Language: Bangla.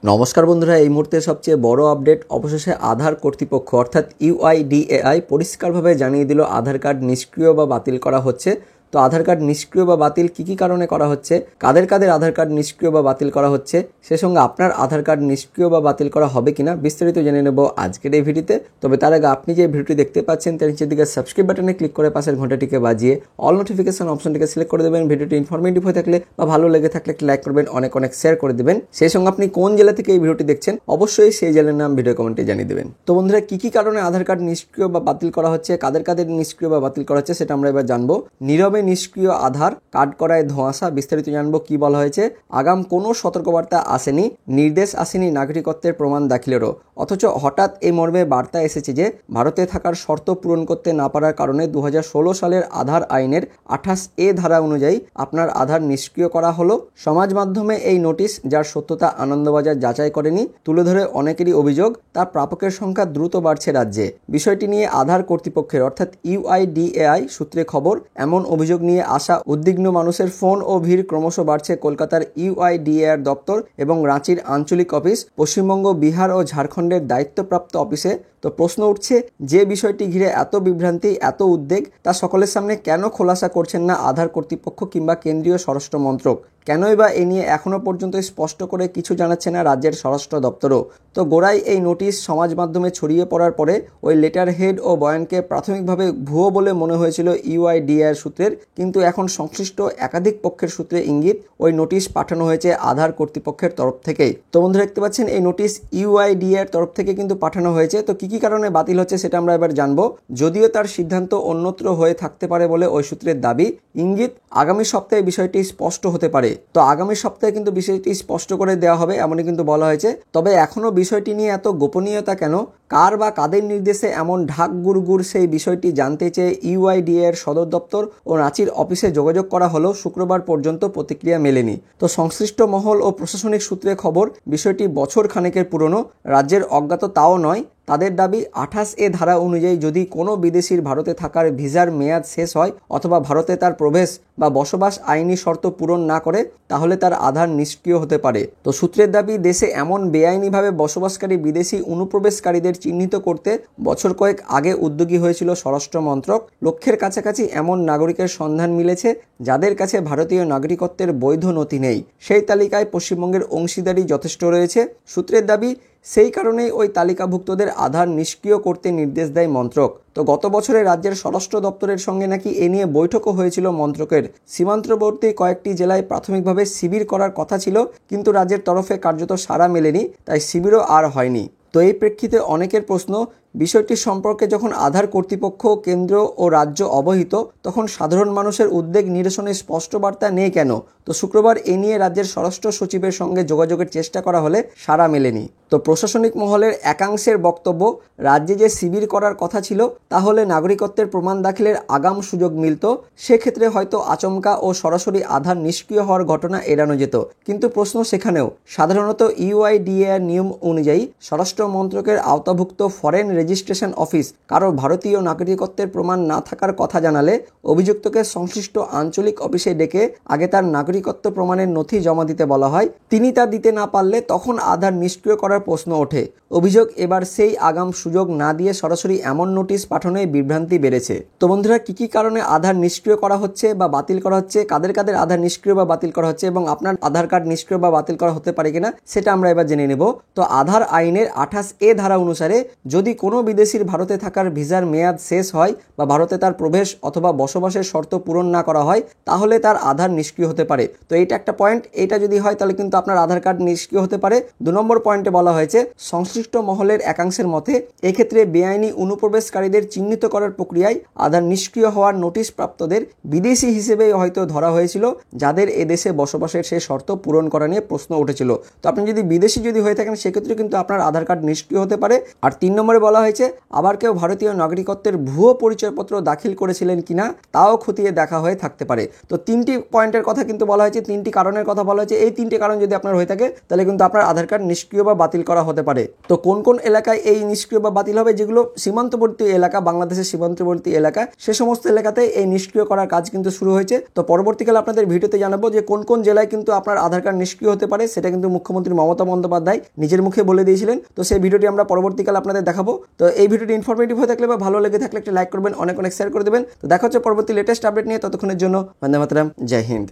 নমস্কার বন্ধুরা, এই মুহূর্তে সবচেয়ে বড় আপডেট অবশেষে আধার কর্তৃপক্ষ অর্থাৎ ইউআইডিএআই পরিষ্কারভাবে জানিয়ে দিল আধার কার্ড নিষ্ক্রিয় বা বাতিল করা হচ্ছে। তো আধার কার্ড নিষ্ক্রিয় বা বাতিল কী কারণে করা হচ্ছে, কাদের কাদের আধার কার্ড নিষ্ক্রিয় বা বাতিল করা হচ্ছে, সে সঙ্গে আপনার আধার কার্ড নিষ্ক্রিয় বা বাতিল করা হবে কিনা বিস্তারিত জেনে নেব আজকের এই ভিডিওতে। তবে তার আগে আপনি যে ভিডিওটি দেখতে পাচ্ছেন তার নিচের দিকে সাবস্ক্রাইব বাটনে ক্লিক করে পাশের ঘন্টাটিকে বাজিয়ে অল নোটিফিকেশন অপশনটিকে সিলেক্ট করে দেবেন। ভিডিওটি ইনফরমেটিভ হয়ে থাকলে বা ভালো লেগে থাকলে একটি লাইক করবেন, অনেক শেয়ার করে দেবেন। সেই সঙ্গে আপনি কোন জেলা থেকে এই ভিডিওটি দেখছেন অবশ্যই সেই জেলার নাম ভিডিও কমেন্টে জানিয়ে দেবেন। তো বন্ধুরা, কি কারণে আধার কার্ড নিষ্ক্রিয় বা বাতিল করা হচ্ছে, কাদের কাদের নিষ্ক্রিয় বা বাতিল করা হচ্ছে সেটা আমরা এবার জানবো। নীরবে নিষ্ক্রিয় আধার কার্ড করায় ধোঁয়াশা, বিস্তারিত জানবো কি বলা হয়েছে। আগাম কোনো সতর্কবার্তা আসেনি, নির্দেশ আসেনি নাগরিকত্বের প্রমাণ দাখিলেরও, অথচ হঠাৎ এই মর্মে বার্তা এসেছে যে ভারতে থাকার শর্ত পূরণ করতে না পারার কারণে 2016 সালের আধার আইনের 28A ধারা অনুযায়ী আপনার আধার নিষ্ক্রিয় করা হলো। সমাজ মাধ্যমে এই নোটিশ, যার সত্যতা আনন্দবাজার যাচাই করেনি, তুলে ধরে অনেকেরই অভিযোগ তার প্রাপকের সংখ্যা দ্রুত বাড়ছে রাজ্যে। বিষয়টি নিয়ে আধার কর্তৃপক্ষের অর্থাৎ ইউআইডিএআই সূত্রে খবর। এমন অভিযোগ নিয়ে আসা উদ্বিগ্ন মানুষের ফোন ও ভিড় ক্রমশ বাড়ছে কলকাতার ইউআইডিএআই দপ্তর এবং রাঁচির আঞ্চলিক অফিস, পশ্চিমবঙ্গ, বিহার ও ঝাড়খণ্ডের দায়িত্বপ্রাপ্ত অফিসে। তো প্রশ্ন উঠছে, যে বিষয়টি ঘিরে এত বিভ্রান্তি, এত উদ্বেগ, তা সকলের সামনে কেন খোলাসা করছেন না আধার কর্তৃপক্ষ কিংবা কেন্দ্রীয় স্বরাষ্ট্র মন্ত্রক? কেনই বা এ নিয়ে এখনও পর্যন্ত স্পষ্ট করে কিছু জানাচ্ছে না রাজ্যের স্বরাষ্ট্র দপ্তরও? তো গোড়ায় এই নোটিশ সমাজ মাধ্যমে ছড়িয়ে পড়ার পরে ওই লেটার হেড ও বয়ানকে প্রাথমিকভাবে ভুয়ো বলে মনে হয়েছিল ইউআইডিএআই সূত্রের, কিন্তু এখন সংশ্লিষ্ট একাধিক পক্ষের সূত্রে ইঙ্গিত ওই নোটিশ পাঠানো হয়েছে আধার কর্তৃপক্ষের তরফ থেকেই। তো বন্ধুরা, দেখতে পাচ্ছেন এই নোটিশ ইউআইডিএআই এর তরফ থেকে কিন্তু পাঠানো হয়েছে। তো কি কারণে বাতিল হচ্ছে সেটা আমরা এবার জানবো। যদিও তার সিদ্ধান্ত অন্যত্র হয়ে থাকতে পারে বলে ওই সূত্রের দাবি, ইঙ্গিত আগামী সপ্তাহে বিষয়টি স্পষ্ট হতে পারে। তো আগামী সপ্তাহে কিন্তু বিষয়টি স্পষ্ট করে দেওয়া হবে এমনই কিন্তু বলা হয়েছে। তবে এখনো বিষয়টি নিয়ে এত গোপনীয়তা কেন, কার বা কাদের নির্দেশে এমন ঢাক গুড় সেই বিষয়টি জানতে চেয়ে ইউআইডিএআই এর সদর দপ্তর ও রাঁচির অফিসে যোগাযোগ করা হলেও শুক্রবার পর্যন্ত প্রতিক্রিয়া মেলেনি। তো সংশ্লিষ্ট মহল ও প্রশাসনিক সূত্রে খবর, বিষয়টি বছর খানেকের পুরনো, রাজ্যের অজ্ঞাত তাও নয়। তাদের দাবি, 28A ধারা অনুযায়ী যদি কোনো বিদেশির ভারতে থাকার ভিসার মেয়াদ শেষ হয় অথবা ভারতে তার প্রবেশ বা বসবাস আইনি শর্ত পূরণ না করে, তাহলে তার আধার নিষ্ক্রিয় হতে পারে। তো সূত্রের দাবি, দেশে এমন বেআইনিভাবে বসবাসকারী বিদেশি অনুপ্রবেশকারীদের চিহ্নিত করতে বছর কয়েক আগে উদ্যোগী হয়েছিল স্বরাষ্ট্র মন্ত্রক। লক্ষের কাছাকাছি এমন নাগরিকের সন্ধান মিলেছে যাদের কাছে ভারতীয় নাগরিকত্বের বৈধ নথি নেই। সেই তালিকায় পশ্চিমবঙ্গের অংশীদারি যথেষ্ট রয়েছে। সূত্রের দাবি, সেই কারণেই ওই তালিকাভুক্তদের আধার নিষ্ক্রিয় করতে নির্দেশ দেয় মন্ত্রক। তো গত বছরে রাজ্যের স্বরাষ্ট্র দপ্তরের সঙ্গে নাকি এ নিয়ে বৈঠকও হয়েছিল মন্ত্রকের। সীমান্তবর্তী কয়েকটি জেলায় প্রাথমিকভাবে শিবির করার কথা ছিল, কিন্তু রাজ্যের তরফে কার্যত সাড়া মেলেনি, তাই শিবিরও আর হয়নি। তো এই প্রেক্ষিতে অনেকের প্রশ্ন, বিষয়টি সম্পর্কে যখন আধার কর্তৃপক্ষ, কেন্দ্র ও রাজ্য অবহিত, তখন সাধারণ মানুষের উদ্বেগ নিরসনে স্পষ্ট বার্তা নেই কেন? তো শুক্রবার এ নিয়ে রাজ্যের স্বরাষ্ট্র সচিবের সঙ্গে যোগাযোগের চেষ্টা করা হলে সাড়া মেলেনি। তো প্রশাসনিক মহলের একাংশের বক্তব্য, রাজ্যে যে শিবির করার কথা ছিল তাহলে নাগরিকত্বের প্রমাণ দাখিলের আগাম সুযোগ মিলত, সেক্ষেত্রে হয়তো আচমকা ও সরাসরি আধার নিষ্ক্রিয় হওয়ার ঘটনা এড়ানো যেত। কিন্তু প্রশ্ন সেখানেও, সাধারণত ইউআইডিএআই নিয়ম অনুযায়ী স্বরাষ্ট্র মন্ত্রকের আওতাভুক্ত ফরেন রেজিস্ট্রেশন অফিস কারো ভারতীয় নাগরিকত্বের প্রমাণ না থাকার কথা জানালে অভিযুক্তকে সংশ্লিষ্ট আঞ্চলিক অফিসে ডেকে আগে তার নাগরিকত্ব প্রমাণের নথি জমা দিতে বলা হয়। তিনি তা দিতে না পারলে তখন আধার নিষ্ক্রিয় করার প্রশ্ন ওঠে। অভিযোগ, এবার সেই আগাম সুযোগ না দিয়ে সরাসরি এমন নোটিশ পাঠানোয় বিভ্রান্তি বেড়েছে। তো বন্ধুরা, কি কারণে আধার নিষ্ক্রিয় করা হচ্ছে বা বাতিল করা হচ্ছে, কাদের কাদের আধার নিষ্ক্রিয় বা বাতিল করা হচ্ছে এবং আপনার আধার কার্ড নিষ্ক্রিয় বা বাতিল করা হতে পারে কিনা সেটা আমরা এবার জেনে নেব। তো আধার আইনের 28A ধারা অনুসারে যদি কোনো বিদেশির ভারতে থাকার ভিসার মেয়াদ শেষ হয় বা ভারতে তার প্রবেশ অথবা বসবাসের শর্ত পূরণ না করা হয়, তাহলে তার আধার নিষ্ক্রিয় হতে পারে। তো এইটা একটা পয়েন্ট, এটা যদি হয় তাহলে কিন্তু আপনার আধার কার্ড নিষ্ক্রিয় হতে পারে। 2 নম্বর পয়েন্টে বলা হয়েছে, সংশ্লিষ্ট মহলের একাংশের মতে এক্ষেত্রে বেআইনি অনুপ্রবেশকারীদের চিহ্নিত করার প্রক্রিয়ায় আধার নিষ্ক্রিয় হওয়ার নোটিশ প্রাপ্তদের বিদেশি হিসেবে হয়তো ধরা হয়েছিল, যাদের এদেশে বসবাসের সেই শর্ত পূরণ করা নিয়ে প্রশ্ন উঠেছিল। তো আপনি যদি বিদেশি হয়ে থাকেন সেক্ষেত্রে কিন্তু আপনার আধার কার্ড নিষ্ক্রিয় হতে পারে। আর 3 নম্বরে বলা হয়েছে, আবার কেউ ভারতীয় নাগরিকত্বের ভুয়ো পরিচয়পত্র দাখিল করেছিলেন কিনা তাও খতিয়ে দেখা হয়ে থাকতে পারে। তো 3টি পয়েন্টের কথা কিন্তু বলা হয়েছে, 3টি কারণের কথা বলা হয়েছে। এই 3টে কারণ যদি আপনার হয়ে থাকে তাহলে কিন্তু আপনার আধার কার্ড নিষ্ক্রিয় বা বাতিল বাতিল করা হতে পারে। তো কোন কোন এলাকায় এই নিষ্ক্রিয় বা বাতিল হবে, যেগুলো সীমান্তবর্তী এলাকা, বাংলাদেশের সীমান্তবর্তী এলাকা, সে সমস্ত এলাকাতে এই নিষ্ক্রিয় করার কাজ কিন্তু শুরু হয়েছে। তো পরবর্তীকালে আপনাদের ভিডিওতে জানাবো যে কোন কোন জেলায় কিন্তু আপনার আধার কার্ড নিষ্ক্রিয় হতে পারে, সেটা কিন্তু মুখ্যমন্ত্রী মমতা বন্দ্যোপাধ্যায় নিজের মুখে বলে দিয়েছিলেন। তো সেই ভিডিওটি আমরা পরবর্তীকালে আপনাদের দেখাবো। তো এই ভিডিওটি ইনফরমেটিভ হয়ে থাকলে বা ভালো লেগে থাকলে একটা লাইক করবেন, অনেক অনেক শেয়ার করে দেবেন। তো দেখা হচ্ছে পরবর্তী লেটেস্ট আপডেট নিয়ে, ততক্ষণের জন্য বন্দে মাতরম, জয় হিন্দ।